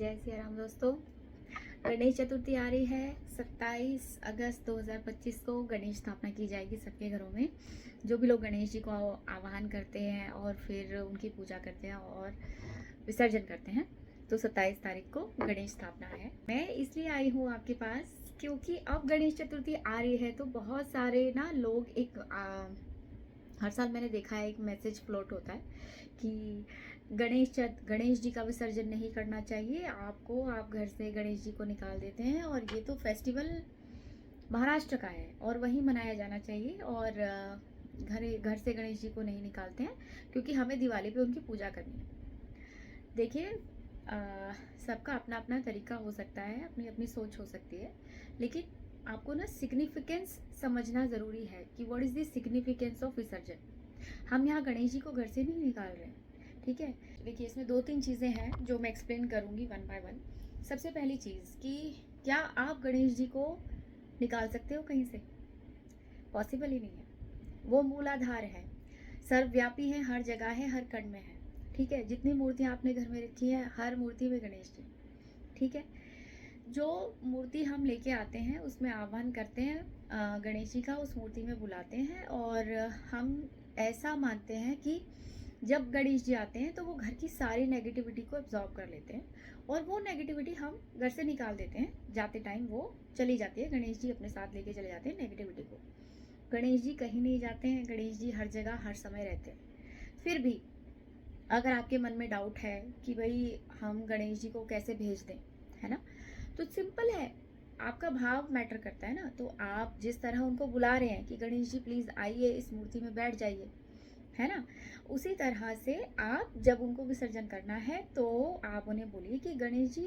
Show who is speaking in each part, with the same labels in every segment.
Speaker 1: जय सिया राम दोस्तों। गणेश चतुर्थी आ रही है। 27 अगस्त 2025 को गणेश स्थापना की जाएगी सबके घरों में। जो भी लोग गणेश जी को आवाहन करते हैं और फिर उनकी पूजा करते हैं और विसर्जन करते हैं, तो 27 तारीख को गणेश स्थापना है। मैं इसलिए आई हूँ आपके पास क्योंकि अब गणेश चतुर्थी आ रही है, तो बहुत सारे ना लोग हर साल मैंने देखा है एक मैसेज फ्लोट होता है कि गणेश जी का विसर्जन नहीं करना चाहिए आपको, आप घर से गणेश जी को निकाल देते हैं और ये तो फेस्टिवल महाराष्ट्र का है और वहीं मनाया जाना चाहिए। और घर से गणेश जी को नहीं निकालते हैं क्योंकि हमें दिवाली पे उनकी पूजा करनी है। देखिए, सबका अपना अपना तरीका हो सकता है, अपनी अपनी सोच हो सकती है, लेकिन आपको ना सिग्निफिकेंस समझना ज़रूरी है कि what is the significance of विसर्जन। हम यहाँ गणेश जी को घर से नहीं निकाल रहे हैं, ठीक है। देखिए, इसमें 2-3 चीज़ें हैं जो मैं एक्सप्लेन करूँगी वन बाय वन। सबसे पहली चीज़ कि क्या आप गणेश जी को निकाल सकते हो कहीं से? पॉसिबल ही नहीं है। वो मूलाधार है, सर्वव्यापी है, हर जगह है, हर कण में है, ठीक है। जितनी मूर्तियाँ आपने घर में रखी हैं, हर मूर्ति में गणेश जी, ठीक है। जो मूर्ति हम लेके आते हैं उसमें आह्वान करते हैं गणेश जी का, उस मूर्ति में बुलाते हैं और हम ऐसा मानते हैं कि जब गणेश जी आते हैं तो वो घर की सारी नेगेटिविटी को एब्जॉर्ब कर लेते हैं और वो नेगेटिविटी हम घर से निकाल देते हैं। जाते टाइम वो चली जाती है, गणेश जी अपने साथ लेके चले जाते हैं नेगेटिविटी को। गणेश जी कहीं नहीं जाते हैं, गणेश जी हर जगह हर समय रहते हैं। फिर भी अगर आपके मन में डाउट है कि भाई हम गणेश जी को कैसे भेज दें, है ना, तो सिंपल है, आपका भाव मैटर करता है ना। तो आप जिस तरह उनको बुला रहे हैं कि गणेश जी प्लीज़ आइए, इस मूर्ति में बैठ जाइए, है ना, उसी तरह से आप जब उनको विसर्जन करना है तो आप उन्हें बोलिए कि गणेश जी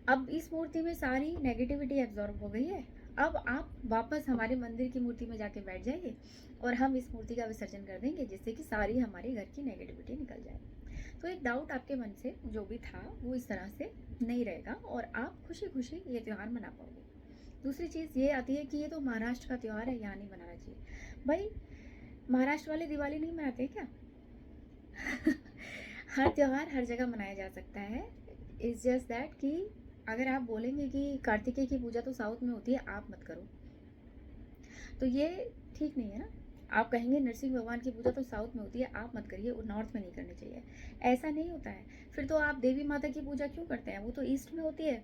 Speaker 1: अब इस मूर्ति में सारी नेगेटिविटी एब्जॉर्ब हो गई है, अब आप वापस हमारे मंदिर की मूर्ति में जाके बैठ जाइए और हम इस मूर्ति का विसर्जन कर देंगे जिससे कि सारी हमारे घर की नेगेटिविटी निकल जाए। तो एक डाउट आपके मन से जो भी था वो इस तरह से नहीं रहेगा और आप खुशी खुशी ये त्यौहार मना पाओगे। दूसरी चीज़ ये आती है कि ये तो महाराष्ट्र का त्यौहार है, यहाँ नहीं मनाना चाहिए। भाई, महाराष्ट्र वाले दिवाली नहीं मनाते क्या? हर त्यौहार हर जगह मनाया जा सकता है। इट्स जस्ट दैट कि अगर आप बोलेंगे कि कार्तिकेय की पूजा तो साउथ में होती है, आप मत करो, तो ये ठीक नहीं है ना। आप कहेंगे नरसिंह भगवान की पूजा तो साउथ में होती है, आप मत करिए, वो नॉर्थ में नहीं करनी चाहिए। ऐसा नहीं होता है। फिर तो आप देवी माता की पूजा क्यों करते हैं? वो तो ईस्ट में होती है,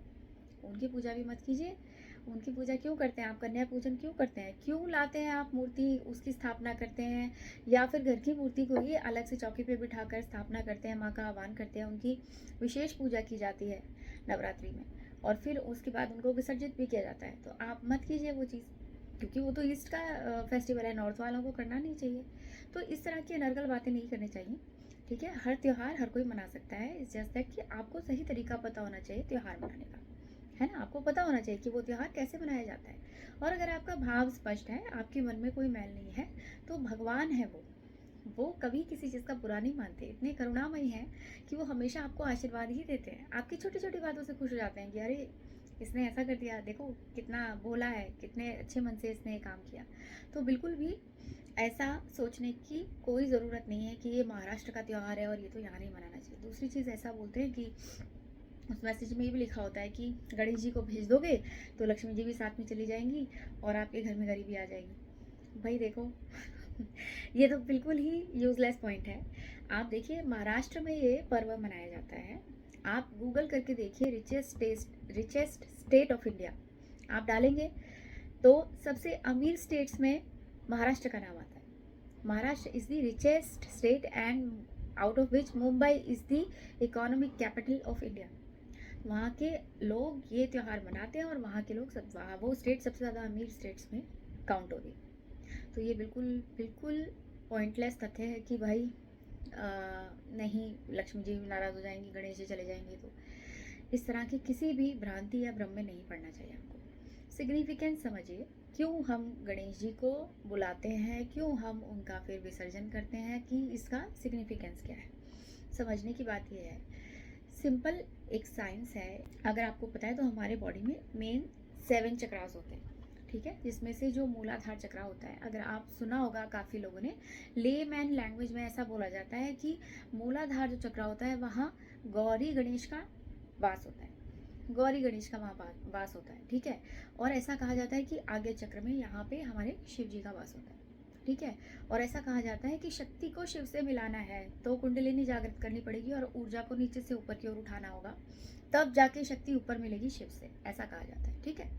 Speaker 1: उनकी पूजा भी मत कीजिए। उनकी पूजा क्यों करते हैं आप? कन्या पूजन क्यों करते हैं? क्यों लाते हैं आप मूर्ति, उसकी स्थापना करते हैं, या फिर घर की मूर्ति को ही अलग से चौकी पे बिठाकर स्थापना करते हैं, माँ का आह्वान करते हैं, उनकी विशेष पूजा की जाती है नवरात्रि में और फिर उसके बाद उनको विसर्जित भी किया जाता है। तो आप मत कीजिए वो चीज़, क्योंकि वो तो ईस्ट का फेस्टिवल है, नॉर्थ वालों को करना नहीं चाहिए। तो इस तरह की अनर्गल बातें नहीं करनी चाहिए, ठीक है। हर त्यौहार हर कोई मना सकता है, इस जस्ट दैट कि आपको सही तरीका पता होना चाहिए त्यौहार मनाने का, है ना। आपको पता होना चाहिए कि वो त्यौहार कैसे मनाया जाता है। और अगर आपका भाव स्पष्ट है, आपके मन में कोई मैल नहीं है, तो भगवान है वो कभी किसी चीज़ का बुरा नहीं मानते, इतने करुणामयी हैं कि वो हमेशा आपको आशीर्वाद ही देते हैं। आपकी छोटी छोटी बातों से खुश हो जाते हैं कि अरे इसने ऐसा कर दिया, देखो कितना भोला है, कितने अच्छे मन से इसने ये काम किया। तो बिल्कुल भी ऐसा सोचने की कोई ज़रूरत नहीं है कि ये महाराष्ट्र का त्यौहार है और ये तो यहाँ नहीं मनाना चाहिए। दूसरी चीज़, ऐसा बोलते हैं कि उस मैसेज में ये भी लिखा होता है कि गणेश जी को भेज दोगे तो लक्ष्मी जी भी साथ में चली जाएंगी और आपके घर में गरीबी आ जाएगी। भाई देखो, ये तो बिल्कुल ही यूजलेस पॉइंट है। आप देखिए, महाराष्ट्र में ये पर्व मनाया जाता है। आप गूगल करके देखिए, रिचेस्ट स्टेट ऑफ इंडिया आप डालेंगे तो सबसे अमीर स्टेट्स में महाराष्ट्र का नाम आता है। Maharashtra is the richest state and out of which Mumbai is the economic capital of India. वहाँ के लोग ये त्यौहार मनाते हैं और वहाँ के लोग वो स्टेट सबसे ज़्यादा अमीर स्टेट्स में काउंट होगी। तो ये बिल्कुल बिल्कुल पॉइंटलेस तथ्य है कि भाई नहीं, लक्ष्मी जी नाराज़ हो जाएंगी, गणेश जी चले जाएंगे। तो इस तरह की किसी भी भ्रांति या भ्रम में नहीं पड़ना चाहिए आपको। सिग्निफिकेंस समझिए, क्यों हम गणेश जी को बुलाते हैं, क्यों हम उनका फिर विसर्जन करते हैं, कि इसका सिग्निफिकेंस क्या है। समझने की बात यह है, सिंपल एक साइंस है। अगर आपको पता है तो हमारे बॉडी में मेन 7 चक्रास होते हैं, ठीक है, जिसमें से जो मूलाधार चक्रा होता है, अगर आप सुना होगा काफ़ी लोगों ने, लेमैन लैंग्वेज में ऐसा बोला जाता है कि मूलाधार जो चक्रा होता है वहाँ गौरी गणेश का वास होता है। गौरी गणेश का वहाँ वास होता है, ठीक है। और ऐसा कहा जाता है कि आगे चक्र में यहाँ पे हमारे शिव जी का वास होता है, ठीक है। और ऐसा कहा जाता है कि शक्ति को शिव से मिलाना है तो कुंडलिनी जागृत करनी पड़ेगी और ऊर्जा को नीचे से ऊपर की ओर उठाना होगा, तब जाके शक्ति ऊपर मिलेगी शिव से, ऐसा कहा जाता है, ठीक है।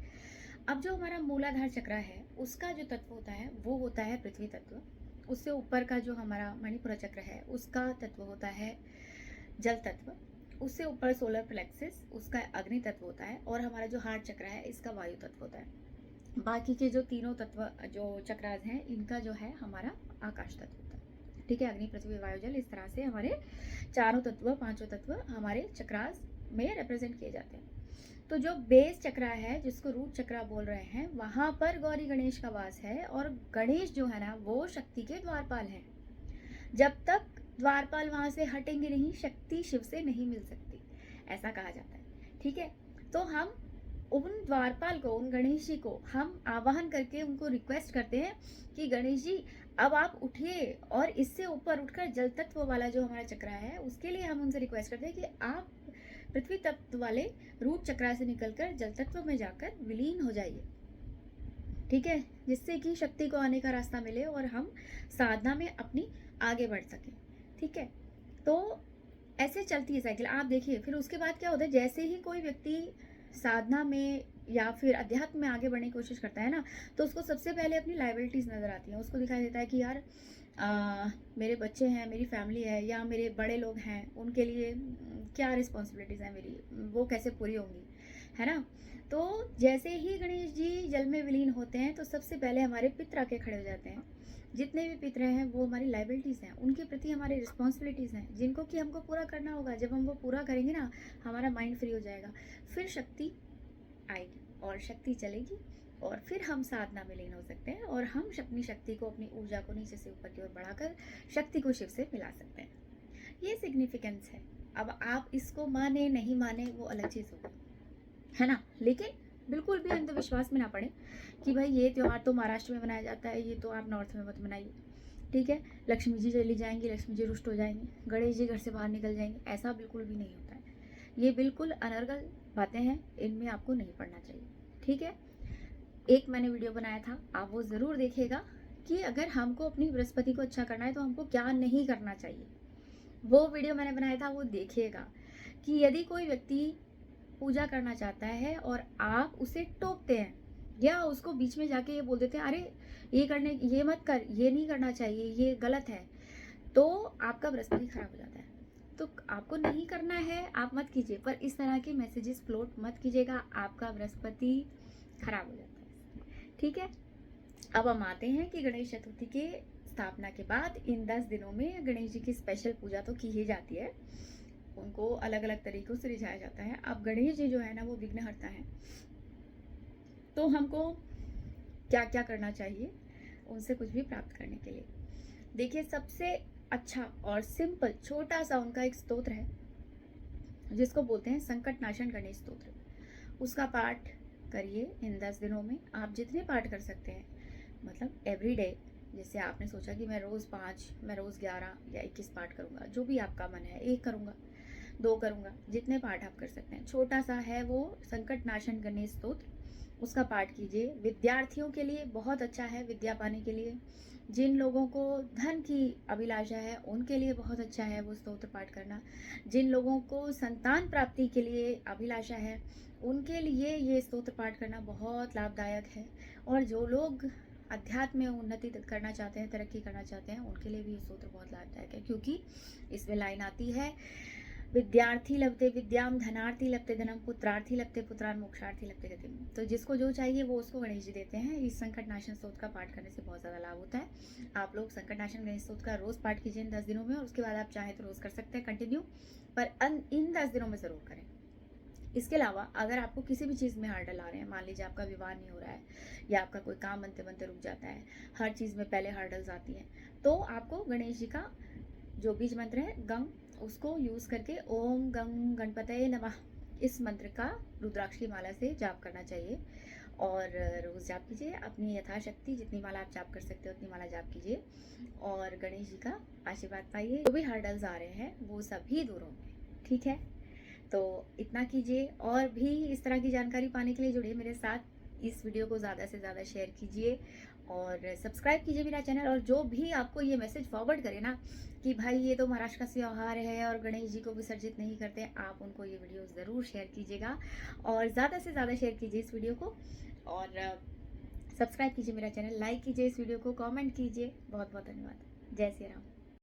Speaker 1: अब जो हमारा मूलाधार चक्र है उसका जो तत्व होता है वो होता है पृथ्वी तत्व। उससे ऊपर का जो हमारा मणिपुर चक्र है उसका तत्व होता है जल तत्व। उससे ऊपर सोलर प्लेक्सिस, उसका अग्नि तत्व होता है। और हमारा जो हार्ट चक्र है इसका वायु तत्व होता है। बाकी के जो तीनों तत्व जो चक्रास हैं इनका जो है हमारा आकाश तत्व होता है, ठीक है। अग्नि पृथ्वी वायु जल, इस तरह से हमारे चारों तत्व, पांचों तत्व हमारे चक्रास में रिप्रेजेंट किए जाते हैं। तो जो बेस चक्रा है जिसको रूट चक्रा बोल रहे हैं वहां पर गौरी गणेश का वास है। और गणेश जो है ना वो शक्ति के द्वारपाल हैं। जब तक द्वारपाल वहां से हटेंगे नहीं शक्ति शिव से नहीं मिल सकती, ऐसा कहा जाता है, ठीक है। तो हम उन द्वारपाल को, उन गणेश जी को हम आवाहन करके उनको रिक्वेस्ट करते हैं कि गणेश जी अब आप उठिए और इससे ऊपर उठकर जल तत्व वाला जो हमारा चक्रा है उसके लिए हम उनसे रिक्वेस्ट करते हैं कि आप पृथ्वी तत्व वाले रूट चक्रा से निकलकर जल तत्व में जाकर विलीन हो जाइए, ठीक है। जिससे कि शक्ति को आने का रास्ता मिले और हम साधना में अपनी आगे बढ़ सकें, ठीक है। तो ऐसे चलती है साइकिल, आप देखिए। फिर उसके बाद क्या होता है, जैसे ही कोई व्यक्ति साधना में या फिर अध्यात्म में आगे बढ़ने की कोशिश करता है ना तो उसको सबसे पहले अपनी लाइबिलिटीज नजर आती हैं। उसको दिखाई देता है कि यार मेरे बच्चे हैं, मेरी फैमिली है या मेरे बड़े लोग हैं, उनके लिए क्या रिस्पॉन्सिबिलिटीज हैं मेरी, वो कैसे पूरी होंगी, है ना। तो जैसे ही गणेश जी जल में विलीन होते हैं तो सबसे पहले हमारे पितर आके खड़े हो जाते हैं। जितने भी पितर हैं वो हमारी लाइबिलिटीज़ हैं, उनके प्रति हमारी रिस्पॉन्सिबिलिटीज़ हैं जिनको कि हमको पूरा करना होगा। जब हम वो पूरा करेंगे ना हमारा माइंड फ्री हो जाएगा, फिर शक्ति आएगी और शक्ति चलेगी और फिर हम साधना में लीन हो सकते हैं और हम अपनी शक्ति को, अपनी ऊर्जा को नीचे से ऊपर की ओर बढ़ाकर शक्ति को शिव से मिला सकते हैं। ये सिग्निफिकेंस है। अब आप इसको माने नहीं माने वो अलग चीज़ होगी, है ना। लेकिन बिल्कुल भी अंधविश्वास में ना पड़े कि भाई ये त्यौहार तो महाराष्ट्र में मनाया जाता है, ये तो आप नॉर्थ में मत मनाइए, ठीक है। लक्ष्मी जी चली जाएंगी, लक्ष्मी जी रुष्ट हो जाएंगे, गणेश जी घर से बाहर निकल जाएंगे, ऐसा बिल्कुल भी नहीं होता है। ये बिल्कुल अनर्गल बातें हैं, इनमें आपको नहीं पढ़ना चाहिए, ठीक है। एक मैंने वीडियो बनाया था, आप वो ज़रूर देखिएगा कि अगर हमको अपनी बृहस्पति को अच्छा करना है तो हमको क्या नहीं करना चाहिए। वो वीडियो मैंने बनाया था, वो देखिएगा कि यदि कोई व्यक्ति पूजा करना चाहता है और आप उसे टोकते हैं या उसको बीच में जाके ये बोल देते हैं अरे ये मत कर, ये नहीं करना चाहिए, ये गलत है, तो आपका बृहस्पति खराब हो जाता है। तो आपको नहीं करना है, आप मत कीजिए, पर इस तरह के मैसेजेस फ्लोट मत कीजिएगा, आपका बृहस्पति खराब हो जाता है, ठीक है। अब हम आते हैं कि गणेश चतुर्थी के स्थापना के बाद इन 10 दिनों में गणेश जी की स्पेशल पूजा तो की ही जाती है। उनको अलग अलग तरीकों से रिझाया जाता है। अब गणेश जी जो है ना वो विघ्नहर्ता है, तो हमको क्या क्या करना चाहिए उनसे कुछ भी प्राप्त करने के लिए। देखिए सबसे अच्छा और सिंपल छोटा सा उनका एक स्तोत्र है जिसको बोलते हैं संकट नाशन गणेश स्तोत्र। उसका पाठ करिए इन 10 दिनों में, आप जितने पाठ कर सकते हैं, मतलब एवरी डे। जैसे आपने सोचा कि मैं रोज़ 5, मैं रोज़ 11 या 21 पाठ करूँगा, जो भी आपका मन है, 1 करूँगा, 2 करूँगा, जितने पाठ आप कर सकते हैं। छोटा सा है वो संकट नाशन गणेश स्तोत्र, उसका पाठ कीजिए। विद्यार्थियों के लिए बहुत अच्छा है, विद्या पाने के लिए। जिन लोगों को धन की अभिलाषा है उनके लिए बहुत अच्छा है वो स्तोत्र पाठ करना। जिन लोगों को संतान प्राप्ति के लिए अभिलाषा है उनके लिए ये स्तोत्र पाठ करना बहुत लाभदायक है। और जो लोग अध्यात्म में उन्नति करना चाहते हैं, तरक्की करना चाहते हैं, उनके लिए भी ये स्तोत्र बहुत लाभदायक है, क्योंकि इसमें लाइन आती है विद्यार्थी लभते विद्याम, धनार्थी लभते धनम, पुत्रार्थी लभते पुत्रान, मोक्षार्थी लभते गतिम। तो जिसको जो चाहिए वो उसको गणेश जी देते हैं। इस संकट नाशन स्तोत्र का पाठ करने से बहुत ज़्यादा लाभ होता है। आप लोग संकट नाशन गणेश स्तोत्र का रोज़ पाठ कीजिए इन 10 दिनों में, और उसके बाद आप चाहें तो रोज़ कर सकते हैं कंटिन्यू, पर इन 10 दिनों में ज़रूर करें। इसके अलावा अगर आपको किसी भी चीज़ में हार्डल आ रहे हैं, मान लीजिए आपका विवाह नहीं हो रहा है या आपका कोई काम बनते बनते रुक जाता है, हर चीज़ में पहले हार्डल्स आती हैं, तो आपको गणेश जी का जो बीज मंत्र है गंग, उसको यूज़ करके ओम गंग गणपतये नमः इस मंत्र का रुद्राक्ष की माला से जाप करना चाहिए। और रोज़ जाप कीजिए, अपनी यथाशक्ति जितनी माला आप जाप कर सकते हो उतनी माला जाप कीजिए और गणेश जी का आशीर्वाद पाइए। जो भी हर्डल्स आ रहे हैं वो सभी दूर होंगे, ठीक है। तो इतना कीजिए, और भी इस तरह की जानकारी पाने के लिए जुड़िए मेरे साथ। इस वीडियो को ज़्यादा से ज़्यादा शेयर कीजिए और सब्सक्राइब कीजिए मेरा चैनल। और जो भी आपको ये मैसेज फॉरवर्ड करे ना कि भाई ये तो महाराष्ट्र का त्योहार है और गणेश जी को विसर्जित नहीं करते, आप उनको ये वीडियो ज़रूर शेयर कीजिएगा और ज़्यादा से ज़्यादा शेयर कीजिए इस वीडियो को। और सब्सक्राइब कीजिए मेरा चैनल, लाइक कीजिए इस वीडियो को, कमेंट कीजिए। बहुत बहुत धन्यवाद। जय श्री राम।